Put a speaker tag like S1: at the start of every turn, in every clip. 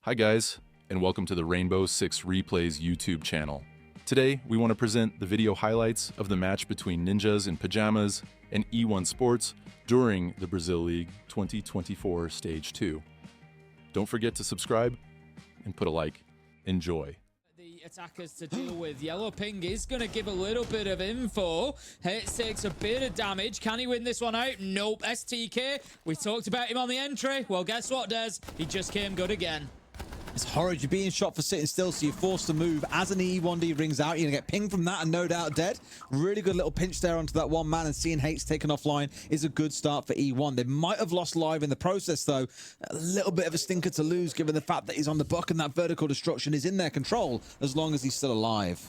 S1: Hi guys, and welcome to the Rainbow Six Replays YouTube channel. Today, we want to present the video highlights of the match between Ninjas in Pyjamas and E1 Sports during the Brazil League 2024 Stage 2. Don't forget to subscribe and put a like. Enjoy.
S2: The attackers to deal with. Yellow Ping is going to give a little bit of info. Hits takes a bit of damage. Can he win this one out? Nope. STK, we talked about him on the entry. Well, guess what, Des? He just came good again.
S3: It's horrid. You're being shot for sitting still, so you're forced to move. As an E1D rings out, you're going to get pinged from that and no doubt dead. Really good little pinch there onto that one man, and seeing Hates taken offline is a good start for E1. They might have lost live in the process, though. A little bit of a stinker to lose, given the fact that he's on the buck and that vertical destruction is in their control as long as he's still alive.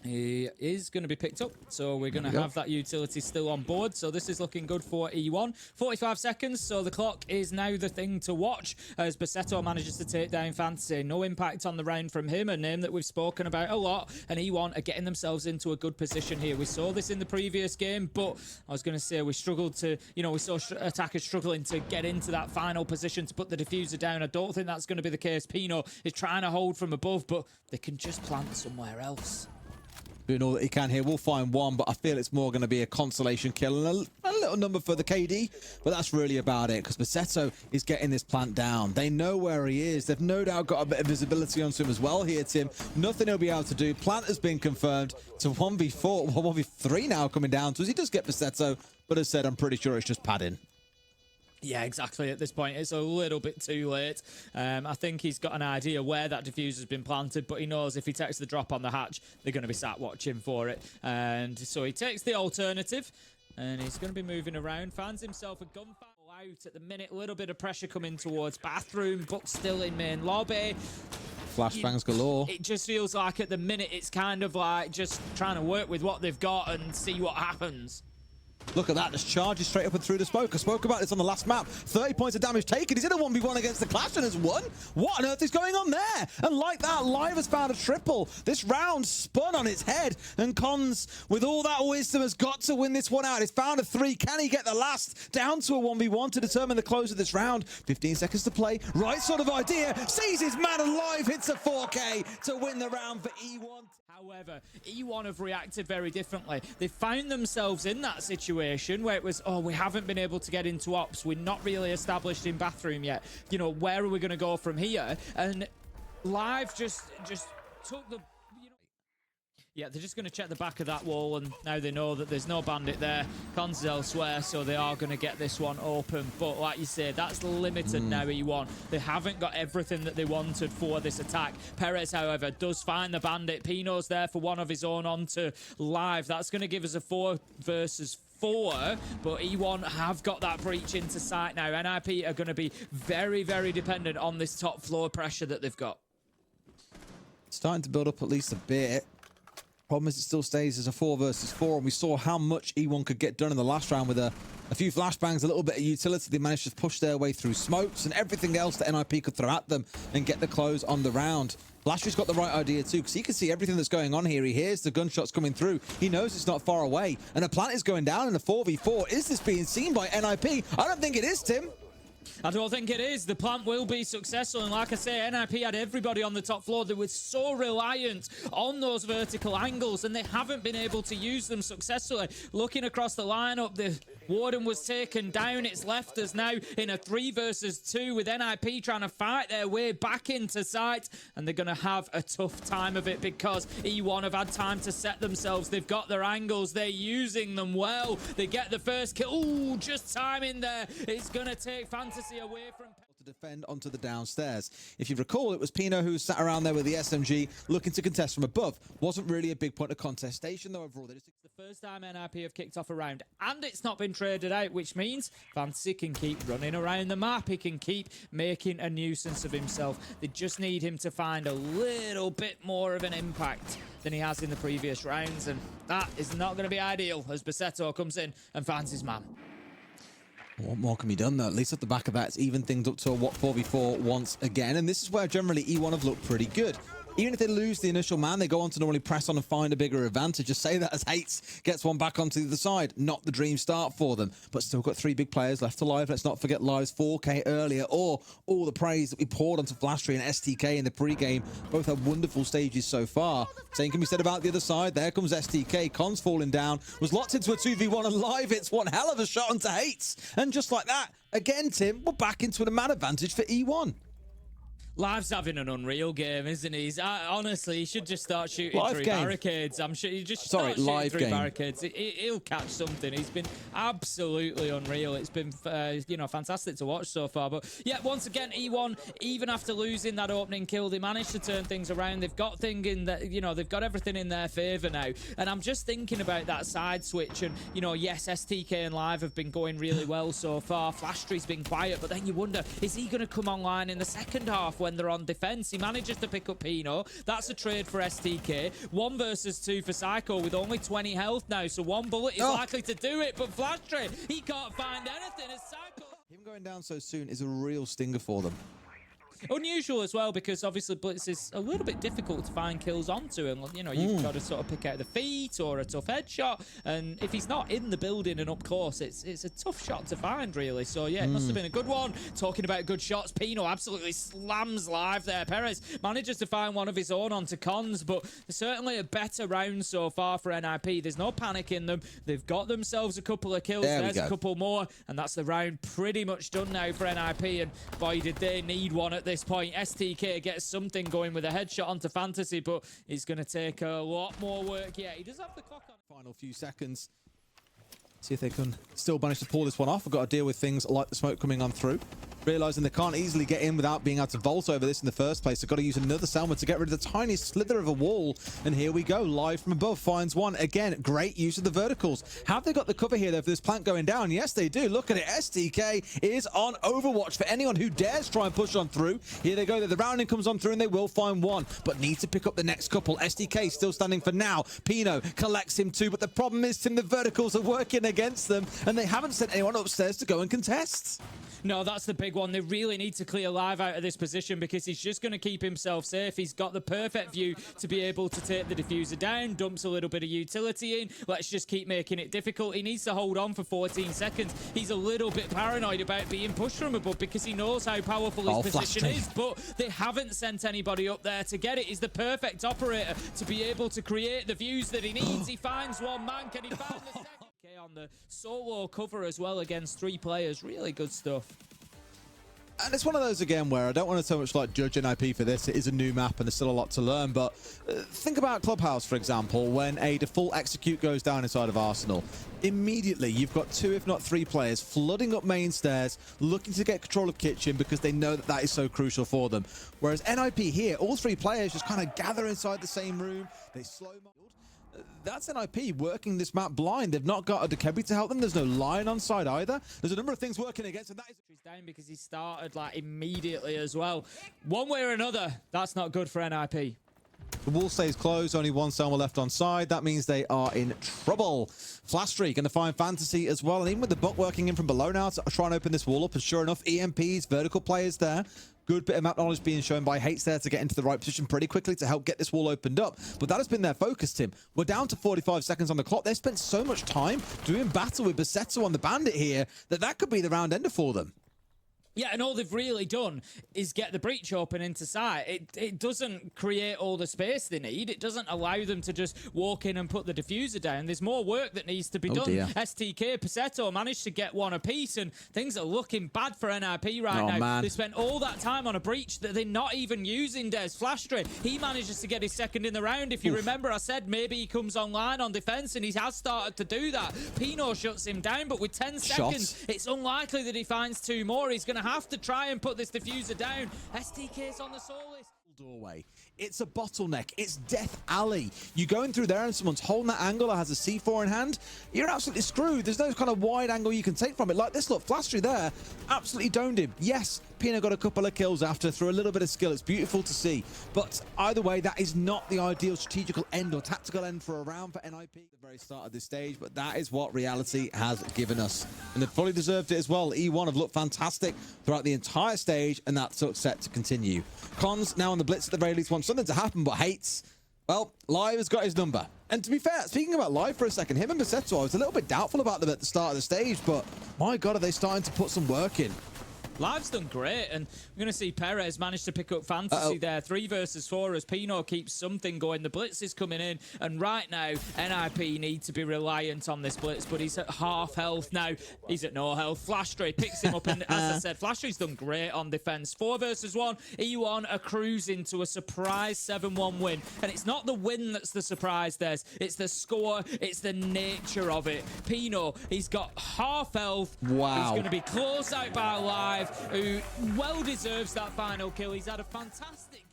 S2: He is going to be picked up, so we're going to have that utility still on board. So this is looking good for E1. 45 seconds, so the clock is now the thing to watch as Basetto manages to take down Fantasy. No impact on the round from him, a name that we've spoken about a lot, and E1 are getting themselves into a good position here. We saw this in the previous game, but I was going to say we struggled to, we saw attackers struggling to get into that final position to put the diffuser down. I don't think that's going to be the case. Pino is trying to hold from above, but they can just plant somewhere else.
S3: Doing all that he can here. We'll find one, but I feel it's more going to be a consolation kill and a little number for the KD, but that's really about it, because Basetto is getting this plant down. They know where he is. They've no doubt got a bit of visibility onto him as well here, Tim. Nothing he'll be able to do. Plant has been confirmed to 1v4, 1v3 now coming down to us. He does get Basetto, but as said, I'm pretty sure it's just padding.
S2: Yeah, exactly. At this point, it's a little bit too late. I think he's got an idea where that diffuser's been planted, but he knows if he takes the drop on the hatch, they're going to be sat watching for it. And so he takes the alternative, and he's going to be moving around. Finds himself a gunfire out at the minute. A little bit of pressure coming towards bathroom, but still in main lobby.
S3: Flashbangs galore.
S2: It just feels like at the minute, it's kind of like just trying to work with what they've got and see what happens.
S3: Look at that, just charges straight up and through the smoke. I spoke about this on the last map. 30 points of damage taken. He's in a 1v1 against the Clash and has won. What on earth is going on there? And like that, Live has found a triple. This round spun on its head, and Cons, with all that wisdom, has got to win this one out. He's found a 3. Can he get the last? Down to a 1v1 to determine the close of this round. 15 seconds to play. Right sort of idea. Sees his man alive, hits a 4K to win the round for E1.
S2: However, E1 have reacted very differently. They found themselves in that situation where it was, oh, we haven't been able to get into ops. We're not really established in bathroom yet. Where are we going to go from here? And Live just took the... Yeah, they're just going to check the back of that wall, and now they know that there's no bandit there. Cons is elsewhere, so they are going to get this one open. But like you say, that's limited now, E1. They haven't got everything that they wanted for this attack. Perez, however, does find the bandit. Pino's there for one of his own onto Live. That's going to give us a 4 versus 4, but E1 have got that breach into sight now. NIP are going to be very, very dependent on this top floor pressure that they've got.
S3: Starting to build up at least a bit. Problem is it still stays as a 4 versus 4, and we saw how much E1 could get done in the last round with a few flashbangs, a little bit of utility. They managed to push their way through smokes and everything else that NIP could throw at them and get the close on the round. Blaster's got the right idea too, because he can see everything that's going on here. He hears the gunshots coming through. He knows it's not far away, and a plant is going down in a 4v4. Is this being seen by NIP? I don't think it is, Tim.
S2: I don't think it is. The plant will be successful, and like I say, NIP had everybody on the top floor. They were so reliant on those vertical angles, and they haven't been able to use them successfully. Looking across the lineup, the Warden was taken down. It's left us now in a 3 versus 2 with NIP trying to fight their way back into sight, and they're going to have a tough time of it because E1 have had time to set themselves. They've got their angles. They're using them well. They get the first kill. Ooh, just time in there. It's going to take Fantasy away from...
S3: to defend onto the downstairs. If you recall, it was Pino who sat around there with the SMG looking to contest from above. Wasn't really a big point of contestation though overall. It's
S2: the first time NIP have kicked off a round, and it's not been traded out, which means Fantasy can keep running around the map. He can keep making a nuisance of himself. They just need him to find a little bit more of an impact than he has in the previous rounds, and that is not going to be ideal as Basetto comes in and finds his man.
S3: What more can be done, though? At least at the back of that, it's even things up to a 4v4 once again. And this is where generally E1 have looked pretty good. Even if they lose the initial man, they go on to normally press on and find a bigger advantage. Just say that as Hates gets one back onto the other side. Not the dream start for them, but still got 3 big players left alive. Let's not forget Live's 4K earlier, or all the praise that we poured onto Flashtree and STK in the pre-game. Both have wonderful stages so far. Same can be said about the other side. There comes STK. Cons falling down. Was locked into a 2v1 and Live. It's one hell of a shot onto Hates. And just like that, again, Tim, we're back into a man advantage for E1.
S2: Live's having an unreal game, isn't he? Honestly, he should just start shooting through barricades. I'm sure he just start shooting through barricades. He'll catch something. He's been absolutely unreal. It's been, you know, fantastic to watch so far. But yeah, once again, E1, even after losing that opening kill, they managed to turn things around. They've got they've got everything in their favor now. And I'm just thinking about that side switch. And you know, yes, STK and Live have been going really well so far. Flashtree's been quiet, but then you wonder, is he going to come online in the second half when they're on defense? He manages to pick up Pino. That's a trade for STK. 1 versus 2 for Psycho with only 20 health now, so 1 bullet is likely to do it, but Flashtree, he can't find anything as Psycho.
S3: Him going down so soon is a real stinger for them.
S2: Unusual as well, because obviously Blitz is a little bit difficult to find kills onto, and you know, you've got to sort of pick out the feet or a tough headshot, and if he's not in the building and up close, it's a tough shot to find, really. So yeah, it must have been a good one. Talking about good shots, Pino absolutely slams Live there. Perez manages to find one of his own onto Cons, but certainly a better round so far for NIP. There's no panic in them. They've got themselves a couple of kills. There's a couple more, and that's the round pretty much done now for NIP, and boy, did they need one at this point. STK gets something going with a headshot onto Fantasy, but it's going to take a lot more work. Yeah, he does have the clock on.
S3: Final few seconds. See if they can still manage to pull this one off. We've got to deal with things like the smoke coming on through. Realizing they can't easily get in without being able to vault over this in the first place. They've got to use another Selma to get rid of the tiniest slither of a wall. And here we go. Live from above finds one. Again, great use of the verticals. Have they got the cover here, though, for this plant going down? Yes, they do. Look at it. STK is on Overwatch for anyone who dares try and push on through. Here they go. The rounding comes on through, and they will find one, but need to pick up the next couple. STK still standing for now. Pino collects him too, but the problem is, Tim, the verticals are working against them, and they haven't sent anyone upstairs to go and contest.
S2: No, that's the big one. They really need to clear Live out of this position, because he's just going to keep himself safe. He's got the perfect view to be able to take the diffuser down, dumps a little bit of utility in. Let's just keep making it difficult. He needs to hold on for 14 seconds. He's a little bit paranoid about being pushed from above, because he knows how powerful his position is, but they haven't sent anybody up there to get it. He's the perfect operator to be able to create the views that he needs. He finds one man. Can he find the second? On the solo cover as well against 3 players. Really good stuff.
S3: And it's one of those, again, where I don't want to so much like judge NIP for this. It is a new map and there's still a lot to learn, but think about Clubhouse, for example, when a default execute goes down inside of Arsenal. Immediately, you've got 2, if not 3 players flooding up main stairs, looking to get control of kitchen, because they know that that is so crucial for them. Whereas NIP here, all 3 players just kind of gather inside the same room. They slow-mo. That's NIP working this map blind. They've not got a Dekebi to help them. There's no Lion on side either. There's a number of things working against, and that is...
S2: He's down because he started like immediately as well. One way or another, that's not good for NIP.
S3: The wall stays closed, only 1 Selma left on side. That means they are in trouble. Flashtree going to find Fantasy as well, and even with the bot working in from below now to try and open this wall up, and sure enough, EMPs, vertical players there. Good bit of map knowledge being shown by Hates there to get into the right position pretty quickly to help get this wall opened up. But that has been their focus, Tim. We're down to 45 seconds on the clock. They've spent so much time doing battle with Basetto on the Bandit here that could be the round ender for them.
S2: Yeah, and all they've really done is get the breach open into sight. It doesn't create all the space they need. It doesn't allow them to just walk in and put the diffuser down. There's more work that needs to be done.
S3: Dear.
S2: STK, Pasetto managed to get one apiece, and things are looking bad for NIP right now.
S3: Man.
S2: They spent all that time on a breach that they're not even using. Des Flashtree, he manages to get his second in the round. If you remember, I said maybe he comes online on defense, and he has started to do that. Pino shuts him down, but with 10 seconds, it's unlikely that he finds 2 more. He's going to have to try and put this diffuser down. STK's on the Solis.
S3: Doorway. It's a bottleneck. It's Death Alley. You go in through there and someone's holding that angle or has a C4 in hand, you're absolutely screwed. There's no kind of wide angle you can take from it. Like this, look, Flashtree there absolutely domed him. Yes, Pino got a couple of kills after through a little bit of skill. It's beautiful to see. But either way, that is not the ideal strategical end or tactical end for a round for NIP at the very start of this stage, but that is what reality has given us. And they've fully deserved it as well. E1 have looked fantastic throughout the entire stage, and that's set to continue. Cons now on the blitz at the very least wants something to happen, but hates. Well, Live has got his number. And to be fair, speaking about Live for a second, him and Masetsu, I was a little bit doubtful about them at the start of the stage, but my God, are they starting to put some work in.
S2: Live's done great, and we're going to see Perez manage to pick up Fantasy there. 3 versus 4 as Pino keeps something going. The blitz is coming in, and right now, NIP need to be reliant on this blitz, but he's at half health now. He's at no health. Flashstray picks him up, and as I said, Flashstray's done great on defense. 4 versus 1. E1 are cruising to a surprise 7-1 win, and it's not the win that's the surprise, it's the score, it's the nature of it. Pino, he's got half health.
S3: Wow.
S2: He's going to be closed out by Live, who well deserves that final kill. He's had a fantastic